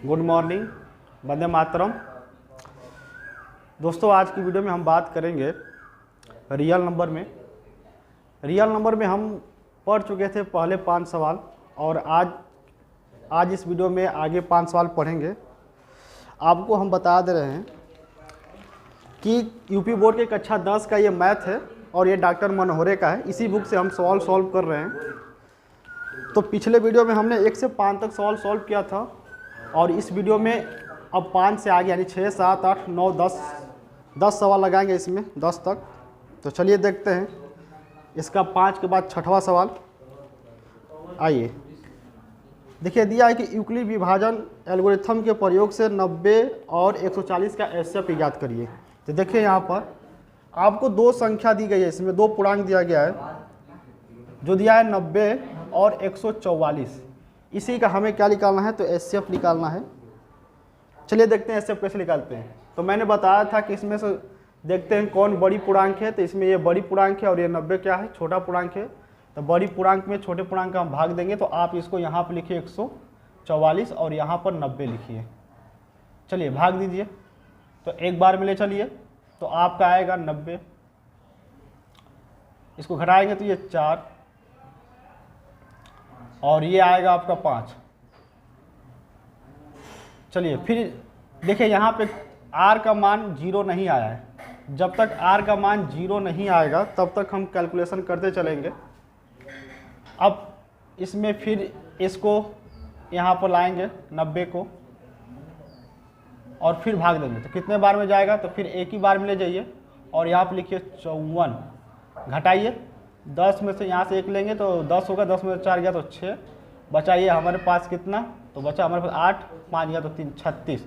Good morning, Vande Mataram. दोस्तों, आज की वीडियो में हम बात करेंगे रियल नंबर में। रियल नंबर में हम पढ़ चुके थे पहले 5 सवाल और आज इस वीडियो में आगे 5 सवाल पढ़ेंगे। आपको हम बता दे रहे हैं कि यूपी बोर्ड के कक्षा 10 का ये मैथ है और ये डॉक्टर मनोहरे का है। इसी बुक से हम सवाल सॉल्व कर रहे हैं। तो पिछले वीडियो में हमने 1 से 5 तक सवाल सॉल्व किया था और इस वीडियो में अब 5 से आगे यानी 6, 7, 8, 9, 10 सवाल लगाएंगे इसमें 10 तक। तो चलिए देखते हैं इसका 5 के बाद 6वां सवाल। आइए देखिए, दिया है कि यूक्लिड विभाजन एल्गोरिथम के प्रयोग से 90 और 140 का एचसीएफ ज्ञात करिए। तो देखिए यहाँ पर आपको 2 संख्या दी गई है, इसमें 2 पूर्णांक दिया गया है जो दिया है 90 और 144। इसी का हमें क्या निकालना है, तो एचसीएफ निकालना है। चलिए देखते हैं एचसीएफ कैसे निकालते हैं। तो मैंने बताया था कि इसमें से देखते हैं कौन बड़ी पूर्णांक है। तो इसमें ये बड़ी पूर्णांक है और ये 90 क्या है, छोटा पूर्णांक है। तो बड़ी पूर्णांक में छोटे पूर्णांक का हम भाग देंगे। तो आप इसको यहाँ पर लिखिए 144 और यहाँ पर 90 लिखिए। चलिए भाग दीजिए। तो एक बार में ले चलिए, तो आपका आएगा 90। इसको घटाएंगे तो ये 4 और ये आएगा आपका 5। चलिए फिर देखिए, यहाँ पे r का मान 0 नहीं आया है। जब तक r का मान 0 नहीं आएगा तब तक हम कैलकुलेशन करते चलेंगे। अब इसमें फिर इसको यहाँ पर लाएंगे 90 को और फिर भाग देंगे। तो कितने बार में जाएगा, तो फिर एक ही बार में ले जाइए और यहाँ पर लिखिए 54। घटाइए, 10 में से यहाँ से 1 लेंगे तो 10 होगा, 10 में से 4 गया तो 6। बचाइए हमारे पास कितना, तो बचा हमारे पास 8, 5 गया तो 3, 36।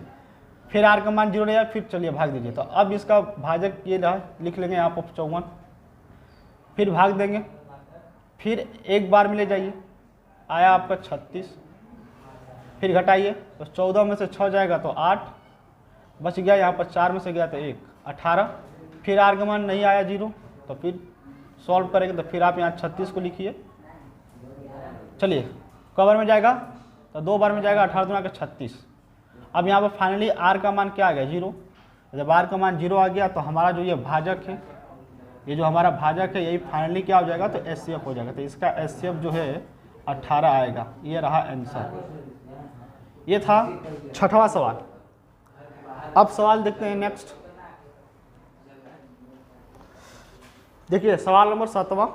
फिर r का मान 0 नहीं आया, फिर चलिए भाग दीजिए। तो अब इसका भाजक ये रहा, लिख लेंगे यहाँ पर 54। फिर भाग देंगे, फिर एक बार में ले जाइए, आया आपका 36। फिर घटाइए, तो 14 में से 6 जाएगा तो 8, बच गया यहाँ पर 4 में से गया तो 1, 18। फिर r का मान नहीं आया 0, तो फिर सॉल्व करेंगे। तो फिर आप यहाँ 36 को लिखिए। चलिए कवर में जाएगा, तो 2 बार में जाएगा, 18 दूना का 36। अब यहाँ पर फाइनली r का मान क्या आ गया, 0। जब r का मान 0 आ गया तो हमारा जो ये भाजक है, ये जो हमारा भाजक है, यही फाइनली क्या हो जाएगा, तो एचसीएफ हो जाएगा। तो इसका एचसीएफ जो है 18 आएगा। ये रहा आंसर। ये था 6वां सवाल। अब सवाल देखते हैं नेक्स्ट। देखिए सवाल नंबर 7वां।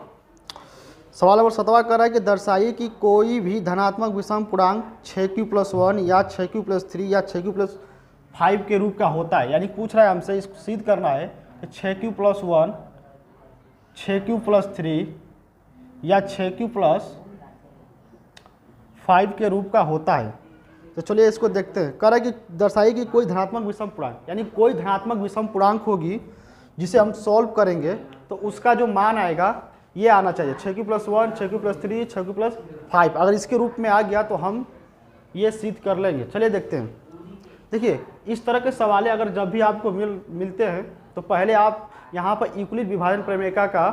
सवाल नंबर 7वां कर रहा है कि दर्शाइए कि कोई भी धनात्मक विषम पूर्णांक 6q+1 या 6q+3 या 6q+5 के रूप का होता है। यानी पूछ रहा है हमसे, इसको सिद्ध करना है कि 6q+1, 6q+3 या 6q+5 के रूप का होता है। तो चलिए इसको देखते हैं। कह रहा है कि दर्शाइए कि कोई धनात्मक विषम पूर्णांक, यानी कोई धनात्मक विषम पूर्णांक होगी जिसे हम सॉल्व करेंगे तो उसका जो मान आएगा ये आना चाहिए, 6q+1, 6q+3, 6q+5। अगर इसके रूप में आ गया तो हम ये सिद्ध कर लेंगे। चलिए देखते हैं। देखिए इस तरह के सवाल अगर जब भी आपको मिलते हैं तो पहले आप यहाँ पर यूक्लिड विभाजन प्रमेयिका का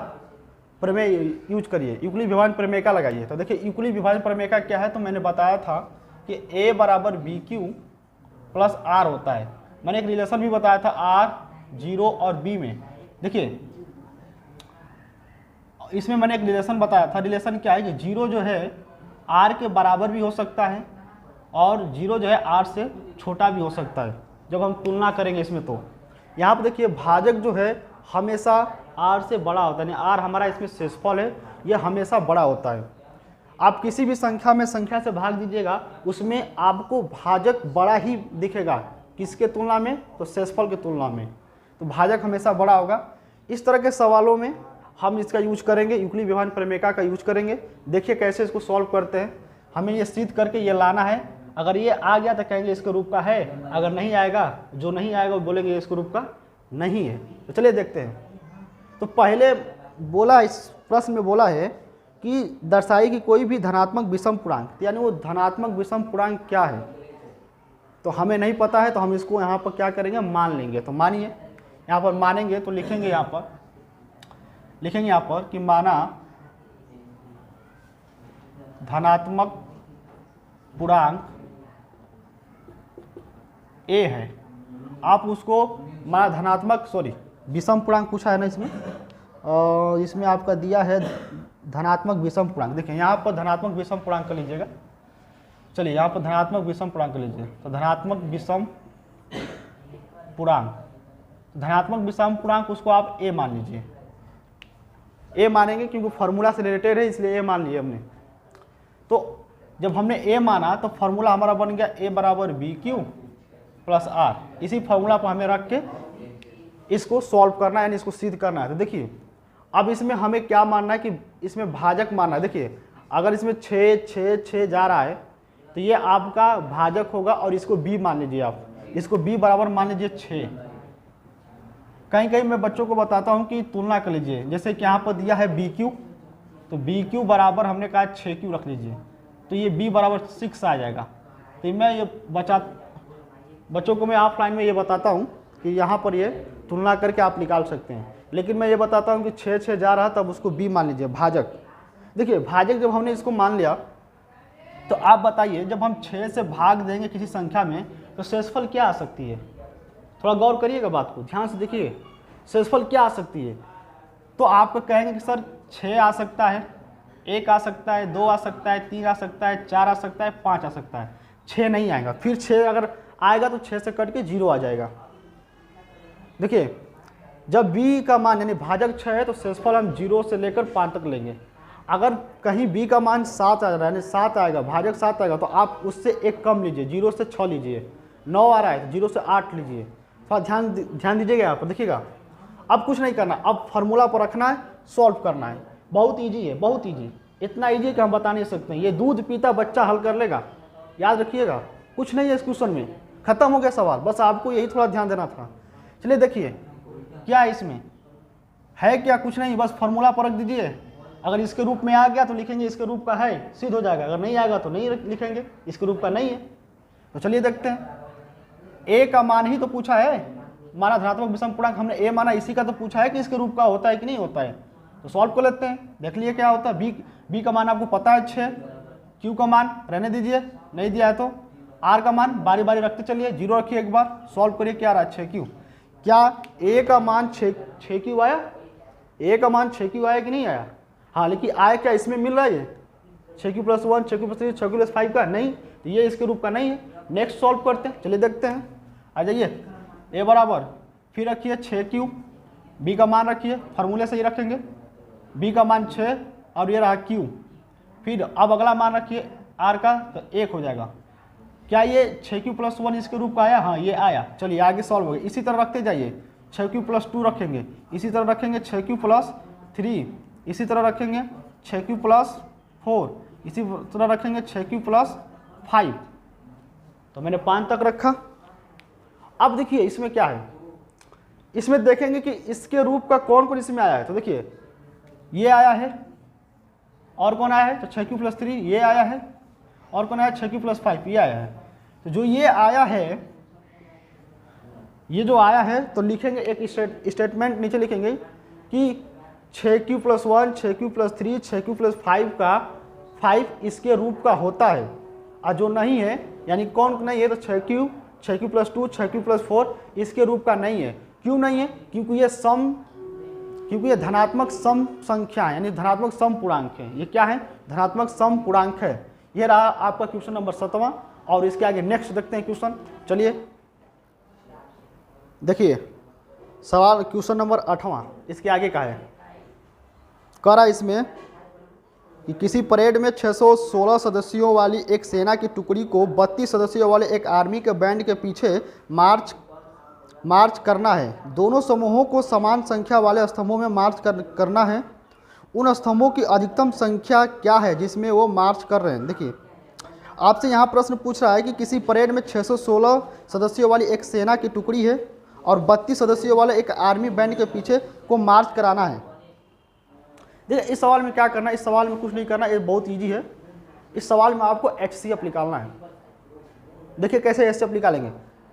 प्रमेय यूज करिए, यूक्लिड विभाजन प्रमेयिका लगाइए। तो देखिए यूक्लिड विभाजन प्रमेयिका क्या है, तो मैंने बताया था कि a = bq + r होता है। मैंने एक रिलेशन भी बताया था r, 0 और b में। देखिए इसमें मैंने एक रिलेशन बताया था। रिलेशन क्या है कि 0 जो है r के बराबर भी हो सकता है और 0 जो है r से छोटा भी हो सकता है जब हम तुलना करेंगे इसमें। तो यहाँ पर देखिए भाजक जो है हमेशा r से बड़ा होता है, यानी r हमारा इसमें शेषफल है, यह हमेशा बड़ा होता है। आप किसी भी संख्या में संख्या से भाग दीजिएगा, उसमें आपको भाजक बड़ा ही दिखेगा। किसके तुलना में, तो शेषफल की तुलना में। तो भाजक हमेशा बड़ा होगा। इस तरह के सवालों में हम इसका यूज करेंगे, यूक्लिड विभाजन प्रमेयिका का यूज करेंगे। देखिए कैसे इसको सॉल्व करते हैं। हमें ये सिद्ध करके ये लाना है। अगर ये आ गया तो कहेंगे इसके रूप का है, अगर नहीं आएगा, जो नहीं आएगा वो बोलेंगे इसके रूप का नहीं है। तो चलिए देखते हैं। तो पहले बोला, इस प्रश्न में बोला है कि दर्शाइए कि कोई भी धनात्मक विषम पूर्णांक, यानी वो धनात्मक विषम पूर्णांक क्या है। तो हमें नहीं पता है तो हम इसको यहाँ पर क्या करेंगे, मान लेंगे। तो मानिए यहाँ पर मानेंगे तो लिखेंगे यहाँ पर कि माना धनात्मक पूर्णांक ए है, आप उसको माना धनात्मक विषम पूर्णांक पूछा है ना इसमें, इसमें आपका दिया है धनात्मक विषम पूर्णांक। देखिए यहाँ पर धनात्मक विषम पूर्णांक कर लीजिएगा। चलिए यहाँ पर धनात्मक विषम पूर्णांक कर लीजिए, तो धनात्मक विषम पूर्णांक, धनात्मक विषम पूर्णांक उसको आप ए मान लीजिए। ए मानेंगे क्योंकि फॉर्मूला से रिलेटेड है, इसलिए ए मान लिए हमने। तो जब हमने ए माना तो फॉर्मूला हमारा बन गया ए बराबर बी क्यू प्लस आर। इसी फॉर्मूला पर हमें रख के इसको सॉल्व करना है, यानी इसको सिद्ध करना है। तो देखिए अब इसमें हमें क्या मानना है कि इसमें भाजक मानना है। देखिए अगर इसमें 6 6 6 जा रहा है तो ये आपका भाजक होगा, और इसको b मान लीजिए, आप इसको b बराबर मान लीजिए 6। कहीं कहीं मैं बच्चों को बताता हूँ कि तुलना कर लीजिए, जैसे कि यहाँ पर दिया है बी क्यू, तो बी क्यू बराबर हमने कहा 6 रख लीजिए, तो ये b बराबर 6 आ जाएगा। तो मैं ये बच्चों को मैं ऑफलाइन में ये बताता हूँ कि यहाँ पर ये तुलना करके आप निकाल सकते हैं, लेकिन मैं ये बताता हूँ कि 6 6 जा रहा, तब उसको b मान लीजिए भाजक। देखिए भाजक जब हमने इसको मान लिया तो आप बताइए जब हम 6 से भाग देंगे किसी संख्या में तो शेषफल क्या आ सकती है। थोड़ा गौर करिएगा बात को, ध्यान से देखिए शेषफल क्या आ सकती है। तो आपको कहेंगे कि सर 6 आ सकता है, 1 आ सकता है, 2 आ सकता है, 3 आ सकता है, 4 आ सकता है, 5 आ सकता है, 6 नहीं आएगा। फिर 6 अगर आएगा तो 6 से कट के 0 आ जाएगा। देखिए जब b का मान यानी भाजक 6 है तो शेषफल हम 0 से लेकर 5 तक लेंगे। अगर कहीं b का मान 7 आ रहा है यानी 7 आएगा, भाजक 7 आएगा, तो आप उससे एक कम लीजिए, 0 से 6 लीजिए। 9 आ रहा है तो 0 से 8 लीजिए। थोड़ा ध्यान दीजिएगा यहाँ पर। देखिएगा अब कुछ नहीं करना, अब फार्मूला पर रखना है, सॉल्व करना है। बहुत ईजी है, बहुत ईजी, इतना ईजी है कि हम बता नहीं सकते। ये दूध पीता बच्चा हल कर लेगा, याद रखिएगा। कुछ नहीं है इस क्वेश्चन में, खत्म हो गया सवाल, बस आपको यही थोड़ा ध्यान देना था। चलिए देखिए क्या है इसमें, है क्या, कुछ नहीं, बस फार्मूला पर रख दीजिए। अगर इसके रूप में आ गया तो लिखेंगे इसके रूप का है, सिद्ध हो जाएगा। अगर नहीं आएगा तो नहीं लिखेंगे, इसके रूप का नहीं है। तो चलिए देखते हैं, ए का मान ही तो पूछा है, माना धनात्मक विषम पूर्णांक हमने ए माना, इसी का तो पूछा है कि इसके रूप का होता है कि नहीं होता है। तो सॉल्व कर लेते हैं, देख लिए क्या होता है। बी का मान आपको पता है 6, क्यू का मान रहने दीजिए, नहीं दिया है तो आर का मान बारी बारी रखते चलिए, 0 रखिए, एक बार सॉल्व करिए। क्या रहा 6 क्या ए का मान 6 क्यू आया, ए का मान 6 क्यू आया कि नहीं आया। हाँ लेकिन आया क्या इसमें मिल रहा है ये 6 प्लस 1, 6 प्लस 3, 6 प्लस 5 का नहीं, तो ये इसके रूप का नहीं है। नेक्स्ट सॉल्व करते हैं, चलिए देखते हैं। आ जाइए, ए बराबर फिर रखिए 6 बी का मान रखिए, फार्मूले से ही रखेंगे, बी का मान 6 और ये रहा क्यू। फिर अब अगला मान रखिए आर का, तो 1 हो जाएगा। क्या ये 6 प्लस 1 इसके रूप का आया, हाँ ये आया। चलिए आगे सॉल्व हो गया। इसी तरह रखते जाइए, 6 प्लस 2 रखेंगे, इसी तरह रखेंगे 6 प्लस 3, इसी तरह रखेंगे 6 प्लस 4, इसी तरह रखेंगे 6 प्लस 5। तो मैंने 5 तक रखा। अब देखिए इसमें क्या है, इसमें देखेंगे कि इसके रूप का कौन कौन इसमें आया है। तो देखिए ये आया है, और कौन आया है, तो 6 प्लस 3 ये आया है, और कौन आया 6 प्लस 5 ये आया है। तो जो ये आया है, ये जो आया है, तो लिखेंगे एक स्टेटमेंट नीचे लिखेंगे कि 6 प्लस 1, 6 प्लस 3, 6 प्लस 5 का 5 इसके रूप का होता है, और जो नहीं है यानी कौन नहीं है, तो 6 प्लस 2, 6 प्लस 4 इसके रूप का नहीं है। क्यों नहीं है, क्योंकि ये धनात्मक सम संख्या है, यानी धनात्मक सम पूर्णांक है। ये क्या है, धनात्मक सम पूर्णांक है। ये रहा आपका क्वेश्चन नंबर 7वां, और इसके आगे नेक्स्ट देखते हैं क्वेश्चन। चलिए देखिए सवाल क्वेश्चन नंबर 8वां, इसके आगे का है। कह रहा इसमें कि किसी परेड में 616 सदस्यों वाली एक सेना की टुकड़ी को 32 सदस्यों वाले एक आर्मी के बैंड के पीछे मार्च करना है। दोनों समूहों को समान संख्या वाले स्तंभों में मार्च करना है। उन स्तंभों की अधिकतम संख्या क्या है जिसमें वो मार्च कर रहे हैं। देखिए आपसे यहाँ प्रश्न पूछ रहा है कि किसी परेड में 616 सदस्यों वाली एक सेना की टुकड़ी है और 32 सदस्यों वाले एक आर्मी बैंड के पीछे को मार्च कराना है। देखिए इस सवाल में क्या करना है, इस सवाल में कुछ नहीं करना, ये बहुत ईजी है। इस सवाल में आपको HCF निकालना है। देखिए कैसे HCF निकालेंगे।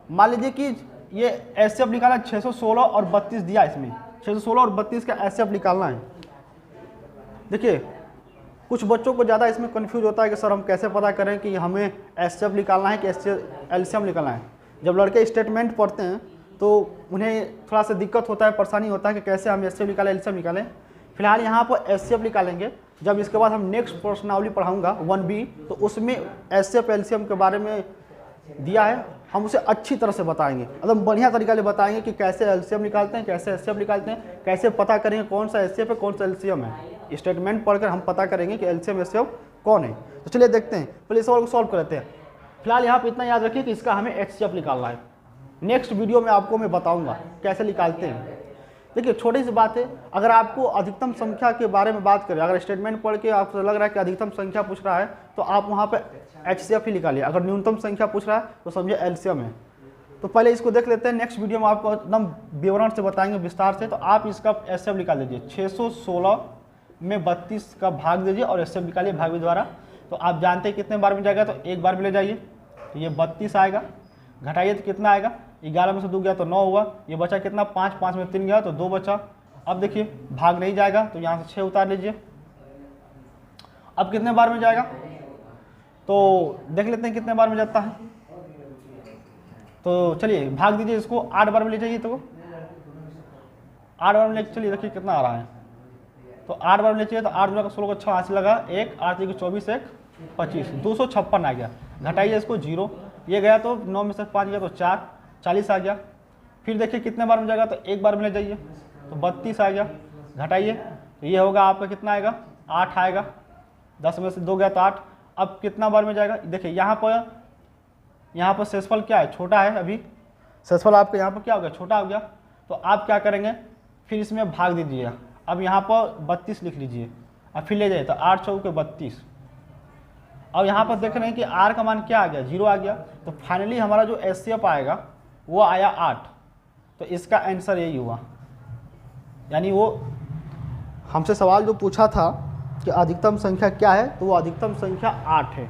मान लीजिए कि ये HCF निकाला 616 और 32 दिया, इसमें 616 और 32 का HCF निकालना है। देखिए कुछ बच्चों को ज़्यादा इसमें कन्फ्यूज होता है कि सर हम कैसे पता करें कि हमें HCF निकालना है कि LCM निकालना है। जब लड़के स्टेटमेंट पढ़ते हैं तो उन्हें थोड़ा सा दिक्कत होता है, परेशानी होता है कि कैसे हम एचसीएफ निकालें, एलसीएम निकालें। फिलहाल यहाँ पर एचसीएफ निकालेंगे। जब इसके बाद हम नेक्स्ट प्रश्नावली पढ़ाऊँगा 1B, तो उसमें एचसीएफ एलसीएम के बारे में दिया है, हम उसे अच्छी तरह से बताएंगे, एकदम बढ़िया तरीके से बताएंगे कि कैसे एलसीएम निकालते हैं, कैसे एचसीएफ निकालते हैं, कैसे पता करेंगे कौन सा एचसीएफ है कौन सा एलसीएम है। स्टेटमेंट पढ़कर हम पता करेंगे कि एलसीएम एचसीएफ कौन है। तो चलिए देखते हैं, पहले इस सवाल को सॉल्व कर लेते हैं। फिलहाल यहाँ पर इतना याद रखिए कि इसका हमें एचसीएफ निकालना है। नेक्स्ट वीडियो में आपको मैं बताऊँगा कैसे निकालते हैं। देखिए छोटी सी बात है, अगर आपको अधिकतम संख्या के बारे में बात करें, अगर स्टेटमेंट पढ़ के आपको लग रहा है कि अधिकतम संख्या पूछ रहा है तो आप वहाँ पे एचसीएफ ही निकालिए। अगर न्यूनतम संख्या पूछ रहा है तो समझिए एलसीएम है। तो पहले इसको देख लेते हैं, नेक्स्ट वीडियो में आपको एकदम विवरण से बताएंगे विस्तार से। तो आप इसका एचसीएफ निकाल दीजिए, 616 में 32 का भाग दीजिए और एचसीएफ निकालिए भाग द्वारा। तो आप जानते हैं कितने बार में जाएगा, तो एक बार में ले जाइए तो ये 32 आएगा, घटाइए तो कितना आएगा, 11 में से 2 गया तो 9 हुआ, ये बचा कितना 5, 5 में 3 गया तो 2 बचा। अब देखिए भाग नहीं जाएगा तो यहाँ से 6 उतार लीजिए। अब कितने बार में जाएगा तो देख लेते हैं कितने बार में जाता है। तो चलिए भाग दीजिए इसको, 8 बार में ले जाइए। तो 8 बार में ले चलिए, देखिए कितना आ रहा है। तो 8 बार में ले चाहिए तो 8 का 16 को 6 हाथ लगा, 1 8 को 24 1 25, 256 आ गया। घटाइए इसको 0, ये गया तो 9 में से 5 गया तो 4, 40 आ गया। फिर देखिए कितने बार में जाएगा, तो एक बार में ले जाइए तो 32 आ गया। घटाइए तो ये होगा आपका कितना आएगा, 8 आएगा, 10 में से 2 गया तो 8। अब कितना बार में जाएगा, देखिए यहाँ पर शेषफल क्या है, छोटा है, अभी शेषफल आपका यहाँ पर क्या हो गया, छोटा हो गया। तो आप क्या करेंगे, फिर इसमें भाग दीजिए। अब यहाँ पर 32 लिख लीजिए, अब फिर ले जाइए तो 8 चौके 32। अब यहाँ पर देख रहे हैं कि R का मान क्या आ गया, 0 आ गया। तो फाइनली हमारा जो एचसीएफ आएगा वो आया 8। तो इसका आंसर यही हुआ, यानी वो हमसे सवाल जो पूछा था कि अधिकतम संख्या क्या है, तो वो अधिकतम संख्या 8 है।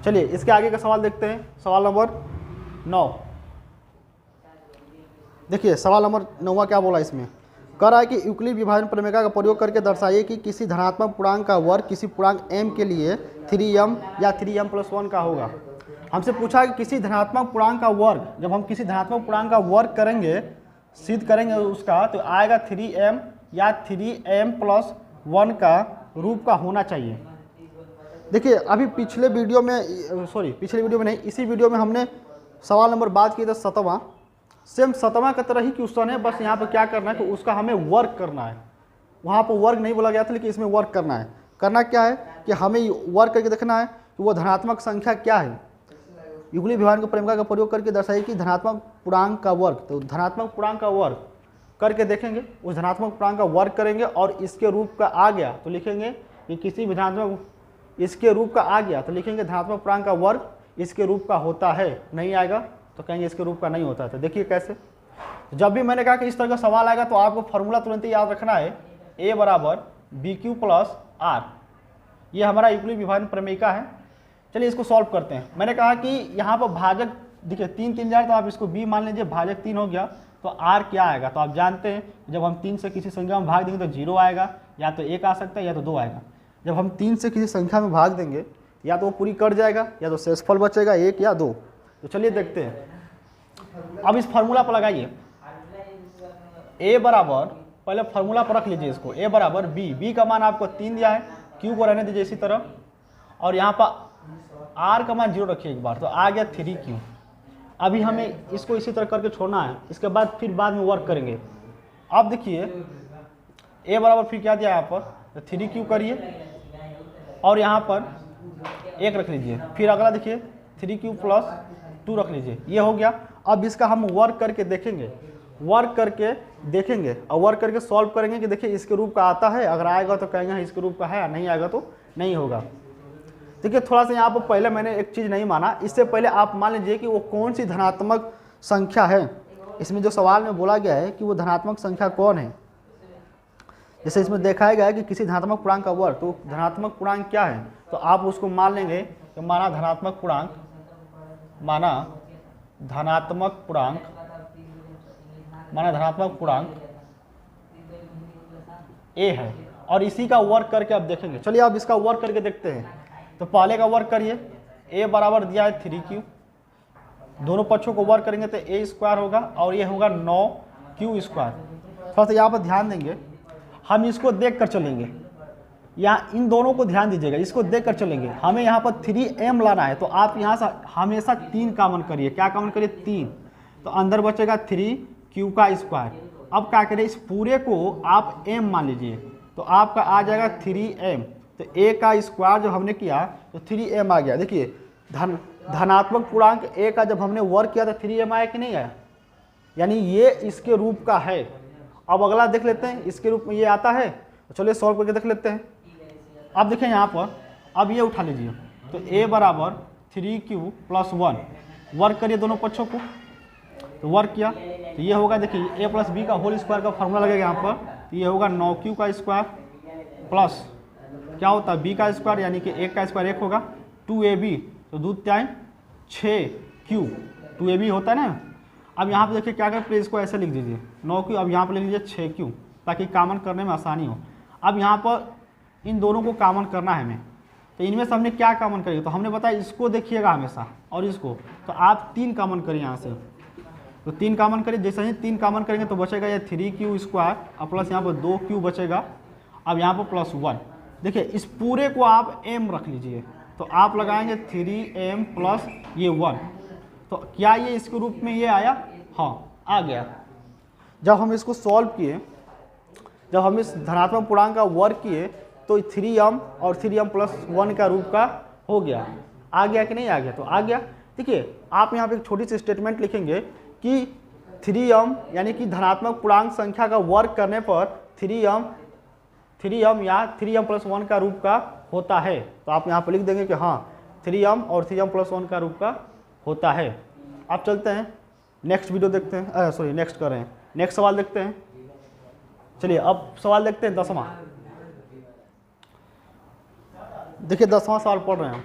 चलिए इसके आगे का सवाल देखते हैं, सवाल नंबर 9। देखिए सवाल नंबर 9 क्या बोला, इसमें कह रहा है कि यूक्लिड विभाजन प्रमेय का प्रयोग करके दर्शाइए कि किसी धनात्मक पूर्णांक का वर्ग किसी पूर्णांक m के लिए 3m या 3m+1 का होगा। हमसे पूछा कि किसी धनात्मक पूर्णांक का वर्ग, जब हम किसी धनात्मक पूर्णांक का वर्ग करेंगे, सिद्ध करेंगे उसका, तो आएगा 3m या 3m+1 का रूप का होना चाहिए। देखिए अभी पिछले वीडियो में नहीं, इसी वीडियो में हमने सवाल नंबर बात किया था 7वां, सेम 7वां का तरह ही क्वेश्चन है, बस यहाँ पर क्या करना है कि उसका हमें वर्क करना है। वहाँ पर वर्क नहीं बोला गया था, लेकिन इसमें वर्क करना है। करना क्या है कि हमें वर्क करके देखना है कि वो धनात्मक संख्या क्या है। यूक्लिड विभाजन प्रमेय का प्रयोग करके दर्शाइए कि धनात्मक पूर्णांक का वर्ग, तो धनात्मक पूर्णांक का वर्ग करके देखेंगे, उस धनात्मक पूर्णांक का वर्ग करेंगे और इसके रूप का आ गया तो लिखेंगे कि किसी भी धनात्मक, इसके रूप का आ गया तो लिखेंगे धनात्मक पूर्णांक का वर्ग इसके रूप का होता है। नहीं आएगा तो कहेंगे इसके रूप का नहीं होता है। तो देखिए कैसे, जब भी मैंने कहा कि इस तरह का सवाल आएगा तो आपको फॉर्मूला तुरंत ही याद रखना है, a बराबर BQ + R। ये हमारा यूक्लिड विभाजन प्रमेय का है। चलिए इसको सॉल्व करते हैं। मैंने कहा कि यहाँ पर भाजक देखिए 3 3 जाए तो आप इसको b मान लीजिए, भाजक 3 हो गया तो r क्या आएगा। तो आप जानते हैं जब हम 3 से किसी संख्या में भाग देंगे तो 0 आएगा, या तो 1 आ सकता है या तो 2 आएगा। जब हम 3 से किसी संख्या में भाग देंगे या तो वो पूरी कट जाएगा या तो शेषफल बचेगा 1 या 2। तो चलिए देखते हैं, अब इस फार्मूला पर लगाइए। a बराबर, पहले फार्मूला पर रख लीजिए इसको, a बराबर b का मान आपको 3 दिया है, q को रहने दीजिए इसी तरह, और यहाँ पर r का मान 0 रखिए एक बार, तो आ गया 3q। अभी हमें इसको इसी तरह करके छोड़ना है, इसके बाद फिर बाद में वर्क करेंगे। अब देखिए a बराबर फिर क्या दिया यहाँ पर, तो 3q करिए और यहाँ पर 1 रख लीजिए, फिर अगला देखिए 3q + 2 रख लीजिए, ये हो गया। अब इसका हम वर्क करके देखेंगे, वर्क करके देखेंगे और वर्क करके सॉल्व करेंगे कि देखिए इसके रूप का आता है, अगर आएगा तो कहेंगे इसके रूप का है, नहीं आएगा तो नहीं होगा। देखिए थोड़ा सा यहाँ पर पहले मैंने एक चीज़ नहीं माना, इससे पहले आप मान लीजिए कि वो कौन सी धनात्मक संख्या है। इसमें जो सवाल में बोला गया है कि वो धनात्मक संख्या कौन है, जैसे इसमें दिखाया गया है कि किसी धनात्मक पूर्णांक का वर्ग, तो धनात्मक पूर्णांक क्या है, तो आप उसको मान लेंगे कि माना धनात्मक पूर्णांक, माना धनात्मक पूर्णांक a है, और इसी का वर्क करके अब देखेंगे। चलिए अब इसका वर्क करके देखते हैं। तो पहले का वर्क करिए, a बराबर दिया है 3q, दोनों पक्षों को वर्क करेंगे तो ए स्क्वायर होगा और ये होगा 9q स्क्वायर। थोड़ा सा यहाँ पर ध्यान देंगे, हम इसको देख कर चलेंगे, यहाँ इन दोनों को ध्यान दीजिएगा, इसको देख कर चलेंगे। हमें यहाँ पर 3m लाना है, तो आप यहाँ से हमेशा 3 कॉमन करिए। क्या कॉमन करिए? 3। तो अंदर बचेगा 3q का स्क्वायर। अब क्या करें, इस पूरे को आप m मान लीजिए, तो आपका आ जाएगा 3m। तो a का स्क्वायर जब हमने किया तो 3m आ गया। देखिए धनात्मक पूर्णांक a का जब हमने वर्क किया तो 3m आया कि नहीं आया, यानी ये इसके रूप का है। अब अगला देख लेते हैं, इसके रूप में ये आता है, तो चलिए सॉल्व करके देख लेते हैं। अब देखें यहाँ पर, अब ये उठा लीजिए, तो a बराबर 3q + 1, वर्क करिए दोनों पक्षों को, तो वर्क किया तो ये होगा, देखिए a + b का होल स्क्वायर का फॉर्मूला लगेगा यहाँ पर, तो ये होगा 9q का स्क्वायर प्लस क्या होता है b का स्क्वायर, यानी कि 1 का स्क्वायर 1 होगा, 2ab, तो 2 टाइम 6q, 2ab होता है ना। अब यहाँ पे देखिए क्या करें, प्लीज इसको ऐसे लिख दीजिए 9q, अब यहाँ पर लिख लीजिए 6q, ताकि कॉमन करने में आसानी हो। अब यहाँ पर इन दोनों को कॉमन करना है हमें, तो इनमें से हमने क्या कॉमन करेंगे, तो हमने बताया इसको देखिएगा हमेशा और इसको, तो आप 3 कॉमन करिए यहाँ से, तो 3 कॉमन करिए। जैसे ही 3 कॉमन करेंगे तो बचेगा ये 3q स्क्वायर और प्लस यहाँ पर 2q बचेगा, अब यहाँ पर प्लस 1। देखिए इस पूरे को आप m रख लीजिए, तो आप लगाएंगे 3m प्लस ये 1, तो क्या ये इसके रूप में ये आया? हाँ आ गया। जब हम इसको सॉल्व किए, जब हम इस धनात्मक पूर्णांक का वर्क किए तो 3m और 3m प्लस 1 का रूप का हो गया। आ गया कि नहीं आ गया? तो आ गया। देखिए आप यहाँ पे एक छोटी सी स्टेटमेंट लिखेंगे कि 3m यानी कि धनात्मक पूर्णांक संख्या का वर्क करने पर 3m या 3m प्लस 1 का रूप का होता है। तो आप यहाँ पर लिख देंगे कि हाँ 3m और 3m प्लस 1 का रूप का होता है। आप चलते हैं नेक्स्ट वीडियो देखते हैं, सॉरी नेक्स्ट कर रहे हैं, नेक्स्ट सवाल देखते हैं। चलिए अब सवाल देखते हैं 10वां। देखिए 10वां सवाल पढ़ रहे हैं।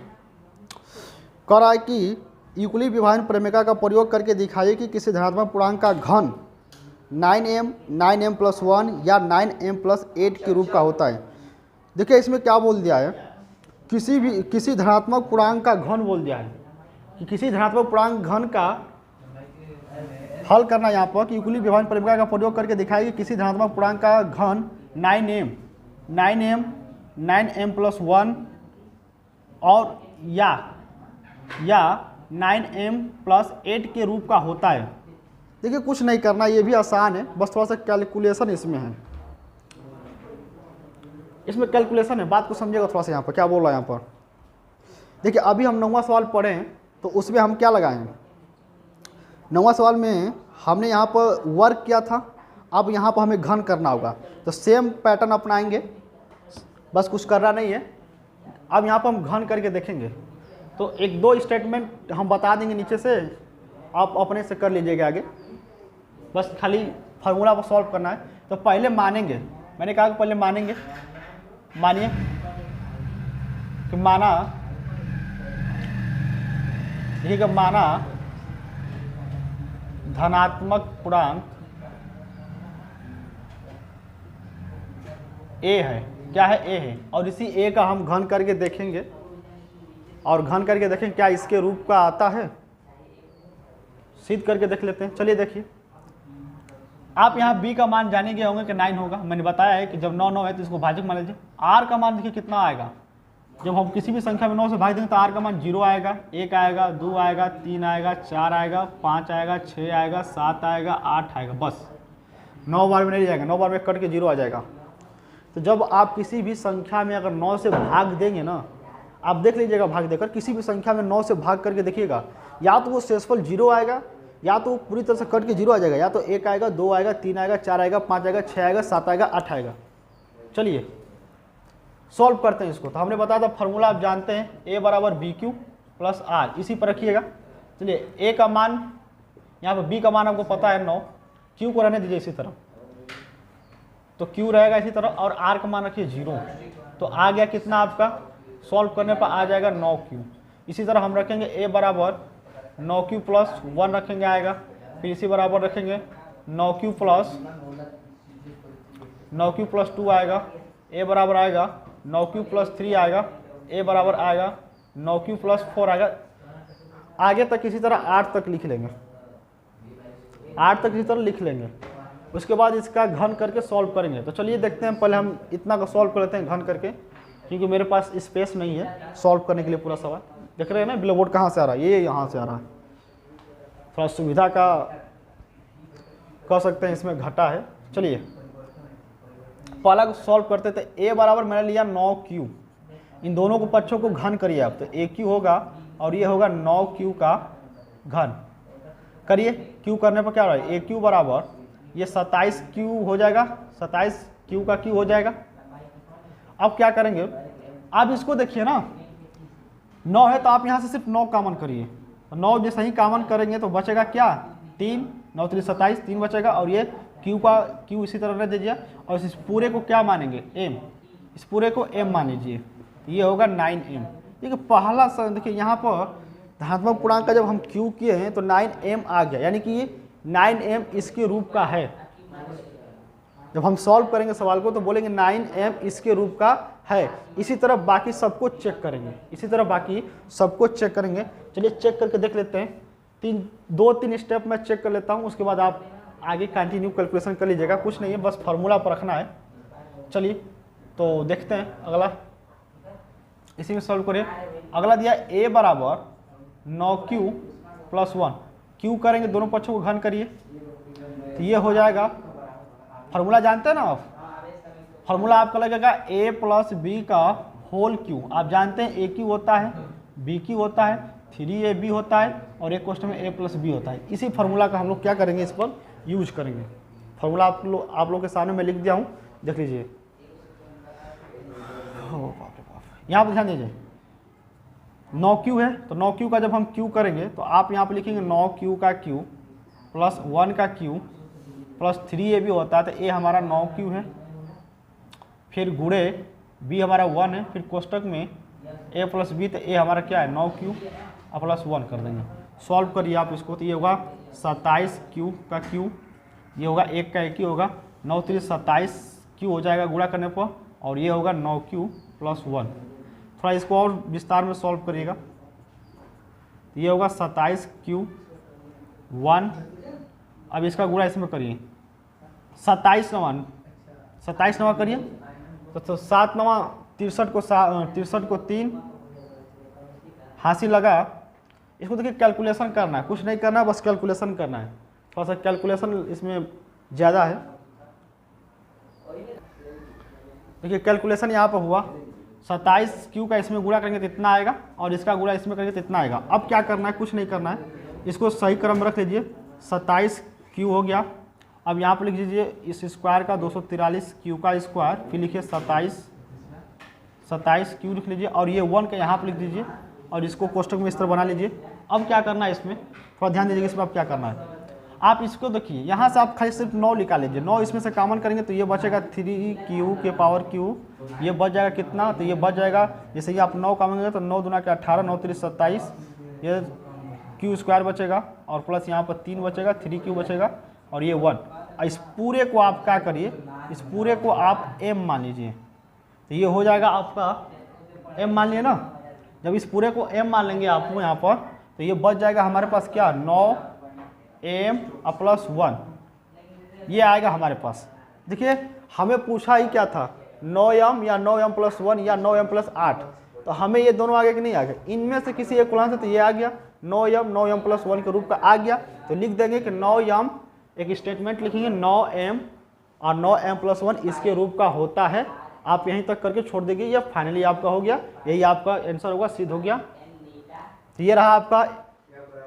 कह रहा है कि यूक्लिड विभाजन प्रमेय का प्रयोग करके दिखाइए कि किसी धनात्मक पूर्णांक का घन 9m 9m प्लस 1 या 9m प्लस 8 के रूप का होता है। देखिए इसमें क्या बोल दिया है, किसी धनात्मक पूर्णांक का घन बोल दिया है कि किसी धनात्मक पूर्णांक घन का हल करना यहाँ पर कि यूक्लिड विभाजन प्रमेय का प्रयोग करके दिखाइए कि किसी धनात्मक पूर्णांक का घन 9m प्लस 1 और या 9m प्लस 8 के रूप का होता है। देखिए कुछ नहीं करना, ये भी आसान है, बस थोड़ा सा कैलकुलेशन इसमें है, इसमें कैलकुलेशन है, बात को समझिएगा थोड़ा सा। यहाँ पर क्या बोल रहा है यहाँ पर, देखिए अभी हम 9वां सवाल पढ़े हैं तो उसमें हम क्या लगाएं, 9वां सवाल में हमने यहाँ पर वर्क किया था, अब यहाँ पर हमें घन करना होगा, तो सेम पैटर्न अपनाएंगे, बस कुछ करना नहीं है। अब यहाँ पर हम घन करके देखेंगे, तो 1-2 स्टेटमेंट हम बता देंगे नीचे से, आप अपने से कर लीजिएगा आगे, बस खाली फार्मूला को सॉल्व करना है। तो पहले मानेंगे, मैंने कहा कि पहले मानेंगे, मानिए कि माना, ठीक है, माना धनात्मक पूर्णांक a है, क्या है? a है, और इसी a का हम घन करके देखेंगे, और घन करके देखें क्या इसके रूप का आता है, सिद्ध करके देख लेते हैं। चलिए देखिए, आप यहाँ b का मान जाने गए होंगे कि 9 होगा, मैंने बताया है कि जब 9 है तो इसको भाजक मान लीजिए। r का मान देखिए कितना आएगा, जब हम किसी भी संख्या में 9 से भाग देंगे तो r का मान 0 आएगा, 1 आएगा, 2 आएगा, 3 आएगा, 4 आएगा, 5 आएगा, 6 आएगा, 7 आएगा, 8 आएगा, बस 9 बार में नहीं जाएगा, 9 बार में कट के 0 आ जाएगा। तो जब आप किसी भी संख्या में अगर 9 से भाग देंगे ना, आप देख लीजिएगा भाग देकर, किसी भी संख्या में 9 से भाग करके देखिएगा, या तो वो शेषफल 0 आएगा, या तो पूरी तरह से कट के 0 आ जाएगा, या तो 1 आएगा, 2 आएगा, 3 आएगा, 4 आएगा, 5 आएगा, 6 आएगा, 7 आएगा, 8 आएगा। चलिए सॉल्व करते हैं इसको। तो हमने बताया था फार्मूला आप जानते हैं, a बराबर BQ प्लस R, इसी पर रखिएगा। चलिए a का मान, यहाँ पर b का मान आपको पता है 9, q को रहने दीजिए इसी तरह, तो q रहेगा इसी तरह, और r का मान रखिए 0, तो आ गया कितना आपका, सॉल्व करने पर आ जाएगा 9q। इसी तरह हम रखेंगे a बराबर 9q प्लस 1 रखेंगे आएगा, फिर इसी बराबर रखेंगे 9q प्लस 2 आएगा, a बराबर आएगा 9q प्लस 3 आएगा, a बराबर आएगा 9q प्लस 4 आएगा। आगे तक इसी तरह 8 तक लिख लेंगे, 8 तक इसी तरह लिख लेंगे। उसके बाद इसका घन करके सॉल्व करेंगे। तो चलिए देखते हैं, पहले हम इतना का सॉल्व कर लेते हैं घन करके, क्योंकि मेरे पास स्पेस नहीं है सॉल्व करने के लिए पूरा सवाल। देख रहे हैं ना ब्लैक बोर्ड कहाँ से आ रहा है, ये यहाँ से आ रहा है, थोड़ा सुविधा का कह सकते हैं इसमें घटा है। चलिए पहला को सॉल्व करते थे। ए बराबर मैंने लिया 9q, इन दोनों को पक्षों को घन करिए आप, तो AQ होगा और ये होगा 9q का घन। करिए, q करने पर क्या हो रहा है, AQ बराबर ये 27q हो जाएगा, 27q का q हो जाएगा। अब क्या करेंगे, आप इसको देखिए ना, 9 है तो आप यहाँ से सिर्फ 9 कॉमन करिए, तो 9 जैसे ही कॉमन करेंगे तो बचेगा क्या, 3, 9 3 27, 3 बचेगा। और ये q का q इसी तरह रख दीजिए और इस पूरे को क्या मानेंगे, m, इस पूरे को m मान लीजिए, ये होगा 9m। देखिए पहला देखिए यहाँ पर धनात्मक पूर्णांक का जब हम q किए हैं तो 9m आ गया, यानी कि ये 9m इसके रूप का है। जब हम सॉल्व करेंगे सवाल को तो बोलेंगे 9m इसके रूप का है। इसी तरह बाकी सबको चेक करेंगे, इसी तरह बाकी सबको चेक करेंगे। चलिए चेक करके देख लेते हैं, 2-3 स्टेप मैं चेक कर लेता हूँ, उसके बाद आप आगे कंटिन्यू कैलकुलेशन कर लीजिएगा, कुछ नहीं है, बस फार्मूला पर रखना है। चलिए तो देखते हैं अगला, इसी में सॉल्व करिए। अगला दिया a बराबर 9q + 1, q करेंगे दोनों पक्षों को घन करिए, तो ये हो जाएगा, फार्मूला जानते हैं ना आप, फार्मूला आपका लगेगा a + b का होल q। आप जानते हैं AQ होता है, BQ होता है, 3AB होता है और एक क्वेश्चन में a + b होता है। इसी फार्मूला का हम लोग क्या करेंगे, इस पर यूज करेंगे। फार्मूला आप लोग के सामने मैं लिख दिया हूँ, देख लीजिए। यहाँ पर ध्यान दीजिए, 9q है तो 9q का जब हम q करेंगे तो आप यहाँ पर लिखेंगे 9q का q + 1 का q + 3ab होता है, तो a हमारा 9q है, फिर गुणे b हमारा 1 है, फिर कोष्टक में a + b, तो a हमारा क्या है 9q + 1 कर देंगे। सॉल्व करिए आप इसको, तो ये होगा 27q का q, ये होगा 1 का 1 ही होगा, 9 3 27q हो जाएगा गुणा करने पर, और ये होगा 9q + 1। थोड़ा इसको और विस्तार में सॉल्व करिएगा, तो ये होगा 27q 1, अब इसका गुणा इसमें करिए, 27 नवा करिए, तो 7 नवा 63 को 3 हासिल लगा। इसको देखिए कैलकुलेशन करना है, कुछ नहीं करना है, बस कैलकुलेशन करना है, थोड़ा सा कैलकुलेशन इसमें ज़्यादा है। देखिए कैलकुलेशन यहाँ पर हुआ, 27q का इसमें गुणा करेंगे तो इतना आएगा और इसका गुणा इसमें करेंगे तो इतना आएगा। अब क्या करना है, कुछ नहीं करना है, इसको सही क्रम में रख लीजिए, 27q हो गया। अब यहाँ पर लिख लीजिए इस स्क्वायर का 243q का स्क्वायर, फिर लिखिए 27q लिख लीजिए और ये 1 का यहाँ पर लिख दीजिए और इसको कोष्टक में इस तरह बना लीजिए। अब क्या करना है, इसमें थोड़ा ध्यान दीजिएगा, इसमें अब क्या करना है, आप इसको देखिए यहाँ से आप खाली सिर्फ 9 निकाल लीजिए, 9 इसमें से कॉमन करेंगे तो ये बचेगा 3q के पावर q, ये बच जाएगा कितना, तो ये बच जाएगा, जैसे ही आप 9 कॉमन करेंगे तो 9 दूना के 18, 9 3 27, ये q स्क्वायर बचेगा और प्लस यहाँ पर 3 बचेगा, 3q बचेगा और ये 1। इस पूरे को आप क्या करिए, इस पूरे को आप m मान लीजिए, तो ये हो जाएगा आपका m मान लिए ना। जब इस पूरे को m मान लेंगे आप यहाँ पर, तो ये बच जाएगा हमारे पास क्या, 9m + 1, ये आएगा हमारे पास। देखिए हमें पूछा ही क्या था, 9m या 9m + 1 या 9m + 8, तो हमें ये दोनों आगे कि नहीं आ गए, इनमें से किसी एक से, तो ये आ गया 9m + 1 के रूप का आ गया, तो लिख देंगे कि 9m, एक स्टेटमेंट लिखेंगे 9m और 9m + 1 इसके रूप का होता है। आप यहीं तक करके छोड़ देंगे, ये फाइनली आपका हो गया, यही आपका आंसर होगा, सिद्ध हो गया। तो ये रहा आपका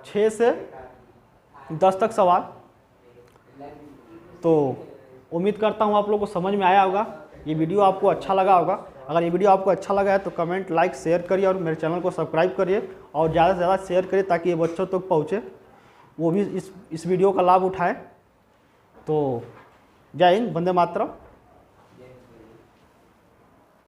6 से 10 तक सवाल। तो उम्मीद करता हूँ आप लोगों को समझ में आया होगा, ये वीडियो आपको अच्छा लगा होगा। अगर ये वीडियो आपको अच्छा लगा है तो कमेंट, लाइक, शेयर करिए और मेरे चैनल को सब्सक्राइब करिए और ज़्यादा से ज़्यादा शेयर करिए ताकि ये बच्चों तक पहुँचे, वो भी इस वीडियो का लाभ उठाएं। तो जय हिंद, वंदे मातरम।